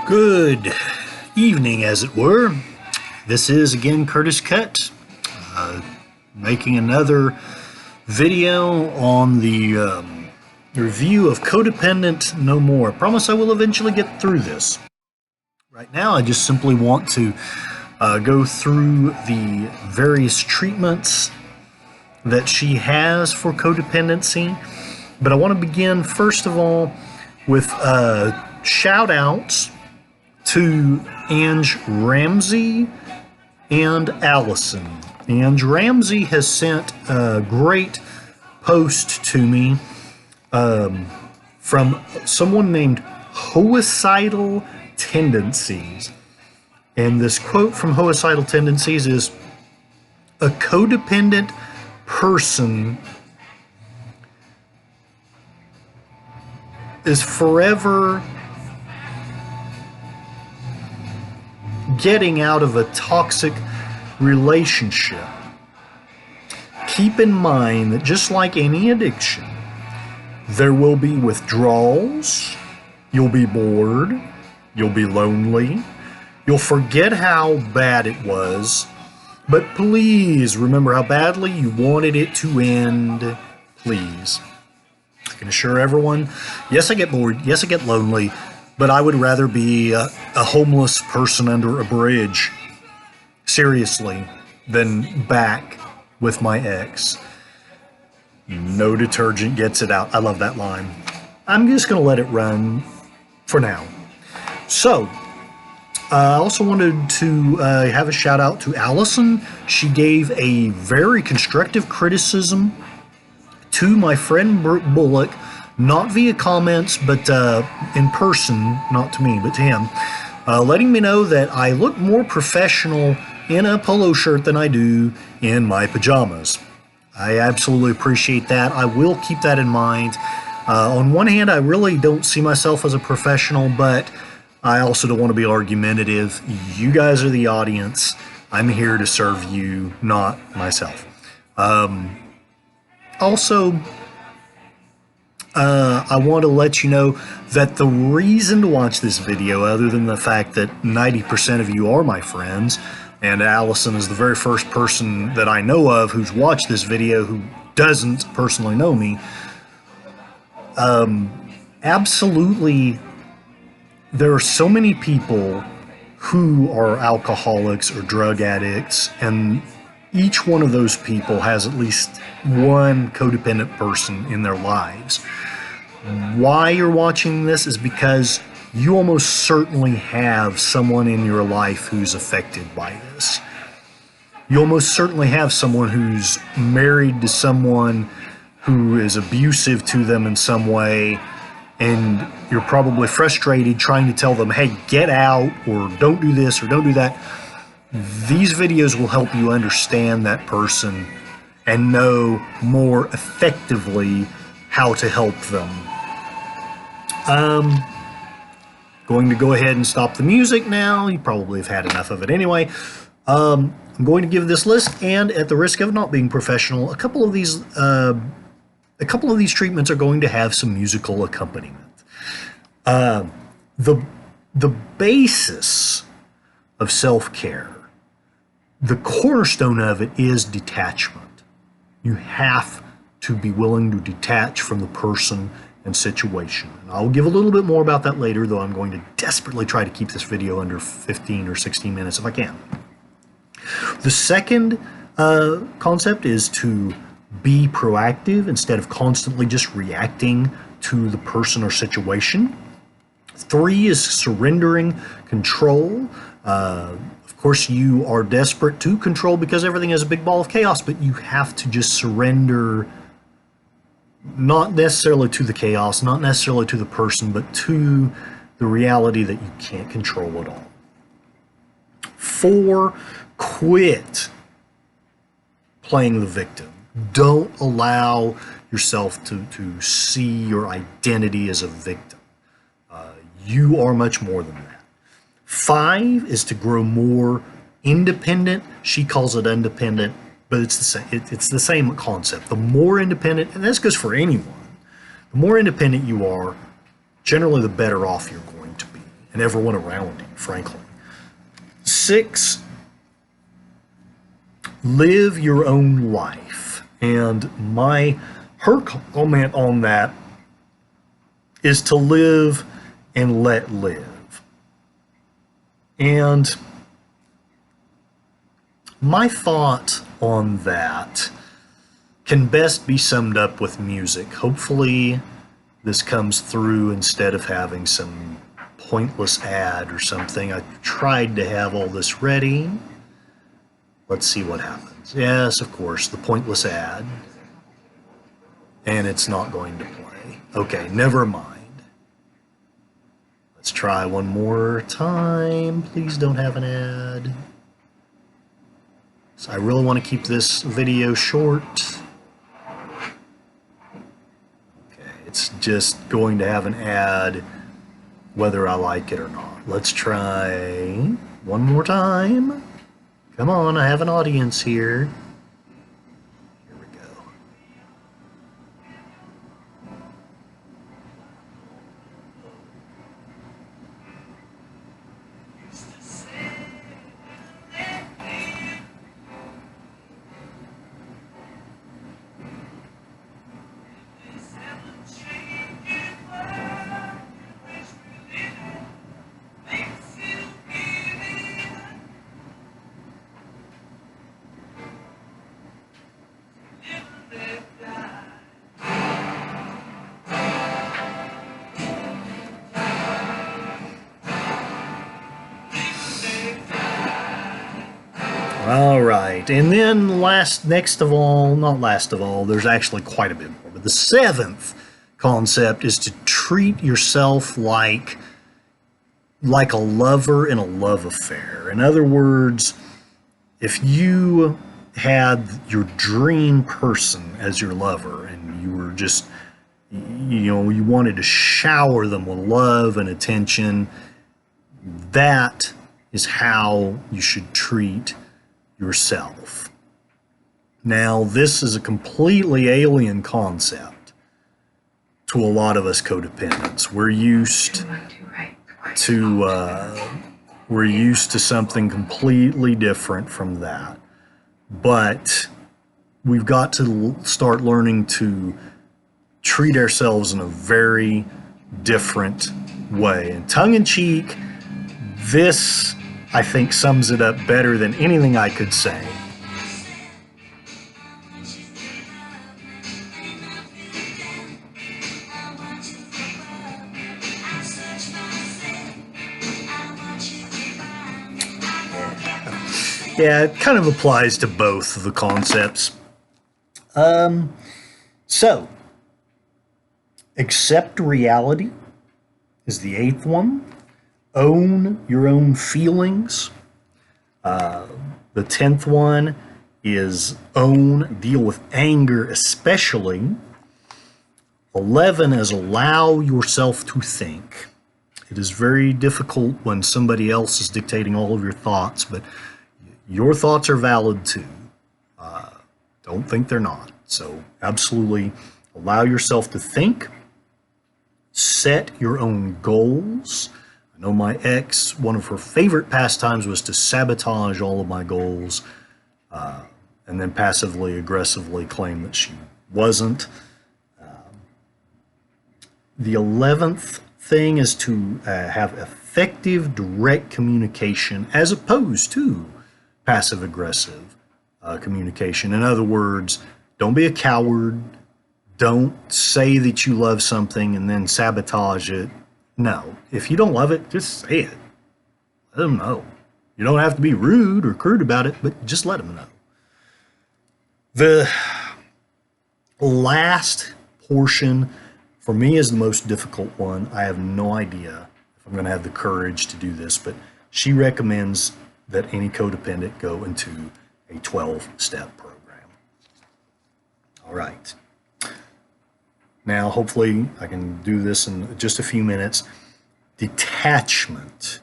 Good evening, as it were. This is again Curtis Cutt, making another video on the review of Codependent No More. I promise I will eventually get through this. Right now, I just simply want to go through the various treatments that she has for codependency. But I want to begin, first of all, with shout outs to Ange Ramsey and Allison. Ange Ramsey has sent a great post to me from someone named Homicidal Tendencies. And this quote from Homicidal Tendencies is, "A codependent person is forever getting out of a toxic relationship. Keep in mind that just like any addiction, there will be withdrawals, you'll be bored, you'll be lonely, you'll forget how bad it was, but please remember how badly you wanted it to end, please. I can assure everyone, yes, I get bored, yes, I get lonely, but I would rather be a homeless person under a bridge, seriously, than back with my ex. No detergent gets it out." I love that line. I'm just going to let it run for now. So, I also wanted to have a shout out to Allison. She gave a very constructive criticism to my friend Bullock, not via comments, but in person, not to me, but to him, letting me know that I look more professional in a polo shirt than I do in my pajamas. I absolutely appreciate that. I will keep that in mind. On one hand, I really don't see myself as a professional, but I also don't want to be argumentative. You guys are the audience. I'm here to serve you, not myself. Also, I want to let you know that the reason to watch this video, other than the fact that 90% of you are my friends, and Allison is the very first person that I know of who's watched this video who doesn't personally know me, absolutely, there are so many people who are alcoholics or drug addicts, and each one of those people has at least one codependent person in their lives. Why you're watching this is because you almost certainly have someone in your life who's affected by this. You almost certainly have someone who's married to someone who is abusive to them in some way, and you're probably frustrated trying to tell them, hey, get out, or don't do this, or don't do that. These videos will help you understand that person and know more effectively how to help them. Going to go ahead and stop the music now. You probably have had enough of it anyway. I'm going to give this list, and at the risk of not being professional, a couple of these treatments are going to have some musical accompaniment. The basis of self-care, the cornerstone of it, is detachment. You have to be willing to detach from the person and situation. And I'll give a little bit more about that later, though I'm going to desperately try to keep this video under 15 or 16 minutes if I can. The second concept is to be proactive instead of constantly just reacting to the person or situation. 3 is surrendering control. Of course, you are desperate to control because everything is a big ball of chaos, but you have to just surrender, not necessarily to the chaos, not necessarily to the person, but to the reality that you can't control it all. 4, quit playing the victim. Don't allow yourself to see your identity as a victim. You are much more than that. 5 is to grow more independent. She calls it independent, but it's the same. It's the same concept. The more independent, and this goes for anyone, the more independent you are, generally the better off you're going to be. and everyone around you, frankly. 6, live your own life. And her comment on that is to live and let live. And my thought on that can best be summed up with music. Hopefully this comes through instead of having some pointless ad or something. I tried to have all this ready. Let's see what happens. Yes, of course, the pointless ad. And it's not going to play. Okay, never mind. Let's try one more time. Please don't have an ad. So I really want to keep this video short. Okay, it's just going to have an ad whether I like it or not. Let's try one more time. Come on, I have an audience here. Here we go. All right, and then next of all, not last of all, there's actually quite a bit more, but the 7th concept is to treat yourself like a lover in a love affair. In other words, if you had your dream person as your lover and you were just, you wanted to shower them with love and attention, that is how you should treat yourself. Now, this is a completely alien concept to a lot of us codependents. We're used to something completely different from that. But we've got to start learning to treat ourselves in a very different way. And tongue-in-cheek, this, I think, sums it up better than anything I could say. Yeah, it kind of applies to both of the concepts. So, accept reality is the 8th one. Own your own feelings. The 10th one is deal with anger especially. 11 is allow yourself to think. It is very difficult when somebody else is dictating all of your thoughts, but your thoughts are valid too. Don't think they're not. So absolutely allow yourself to think. Set your own goals. I know my ex, one of her favorite pastimes was to sabotage all of my goals and then passively aggressively claim that she wasn't. The 11th thing is to have effective direct communication as opposed to passive aggressive communication. In other words, don't be a coward. Don't say that you love something and then sabotage it. No, if you don't love it, just say it. Let them know. You don't have to be rude or crude about it, but just let them know. The last portion for me is the most difficult one. I have no idea if I'm going to have the courage to do this, but she recommends that any codependent go into a 12-step program. All right. Now, hopefully, I can do this in just a few minutes. Detachment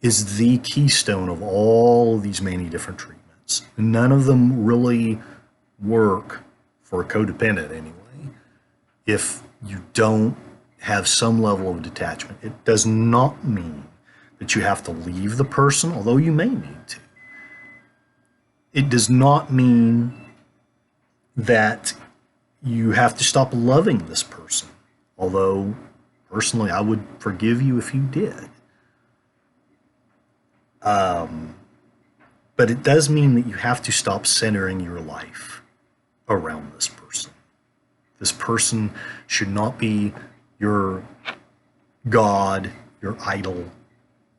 is the keystone of all of these many different treatments. None of them really work for a codependent anyway, if you don't have some level of detachment. It does not mean that you have to leave the person, although you may need to. It does not mean that you have to stop loving this person, although personally I would forgive you if you did. But it does mean that you have to stop centering your life around this person. This person should not be your God, your idol.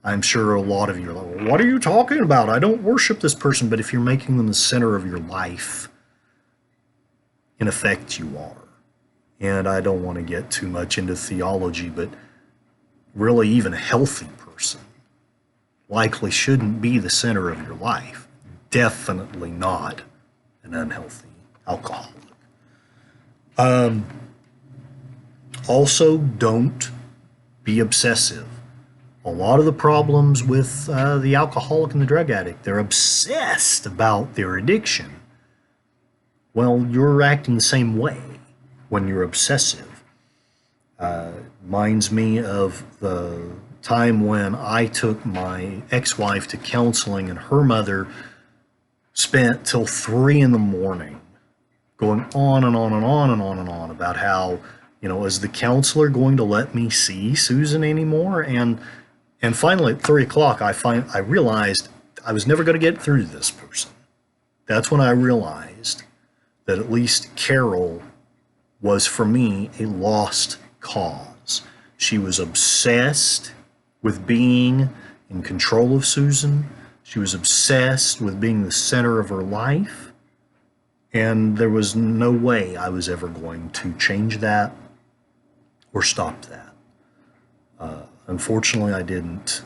I'm sure a lot of you are like, well, what are you talking about? I don't worship this person. But if you're making them the center of your life, in effect, you are. And I don't want to get too much into theology, but really, even a healthy person likely shouldn't be the center of your life. Definitely not an unhealthy alcoholic. Also, don't be obsessive. A lot of the problems with the alcoholic and the drug addict, they're obsessed about their addiction. Well, you're acting the same way when you're obsessive. Reminds me of the time when I took my ex-wife to counseling, and her mother spent till 3 in the morning going on and on and on and on and on about how, is the counselor going to let me see Susan anymore? And finally at 3 o'clock, I realized I was never going to get through to this person. That's when I realized that at least Carol was, for me, a lost cause. She was obsessed with being in control of Susan. She was obsessed with being the center of her life. And there was no way I was ever going to change that or stop that. Unfortunately, I didn't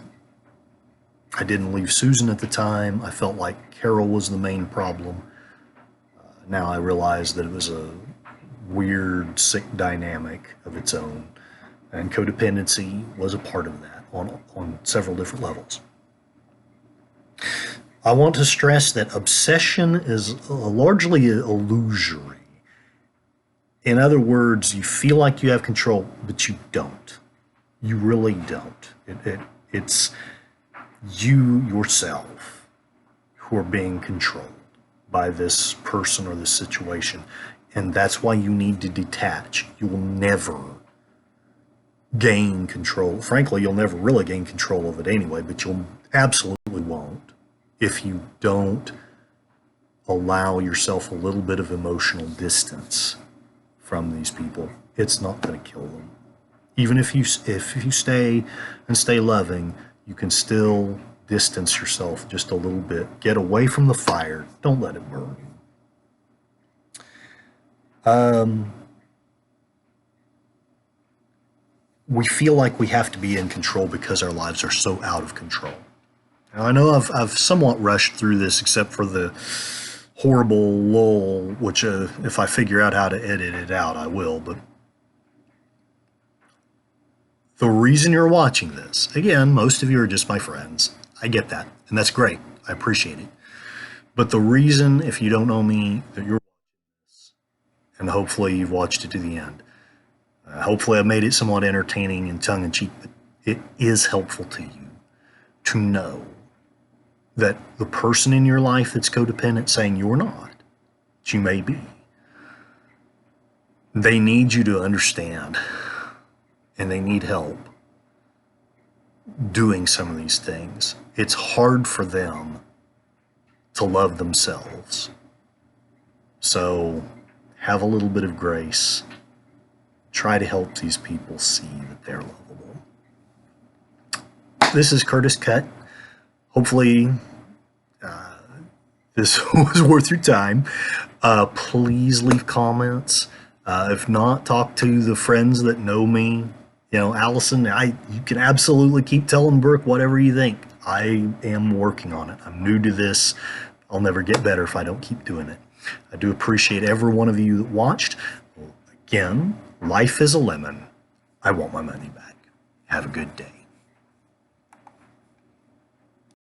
leave Susan at the time. I felt like Carol was the main problem. Now I realize that it was a weird, sick dynamic of its own. And codependency was a part of that on several different levels. I want to stress that obsession is largely illusory. In other words, you feel like you have control, but you don't. You really don't. It's you yourself who are being controlled by this person or this situation. And that's why you need to detach. You will never gain control. Frankly, you'll never really gain control of it anyway, but you'll absolutely won't if you don't allow yourself a little bit of emotional distance from these people. It's not going to kill them. Even if you stay and stay loving, you can still distance yourself just a little bit. Get away from the fire. Don't let it burn you. We feel like we have to be in control because our lives are so out of control. Now, I know I've somewhat rushed through this, except for the horrible lull, which if I figure out how to edit it out, I will. But the reason you're watching this, again, most of you are just my friends. I get that, and that's great. I appreciate it. But the reason, if you don't know me, that you're watching this, and hopefully you've watched it to the end, hopefully I've made it somewhat entertaining and tongue-in-cheek, but it is helpful to you to know that the person in your life that's codependent, saying you're not, that you may be, they need you to understand, and they need help doing some of these things. It's hard for them to love themselves. So have a little bit of grace. Try to help these people see that they're lovable. This is Curtis Cutt. Hopefully this was worth your time. Please leave comments. If not, talk to the friends that know me. Allison, you can absolutely keep telling Brooke whatever you think. I am working on it. I'm new to this. I'll never get better if I don't keep doing it. I do appreciate every one of you that watched. Again, life is a lemon. I want my money back. Have a good day.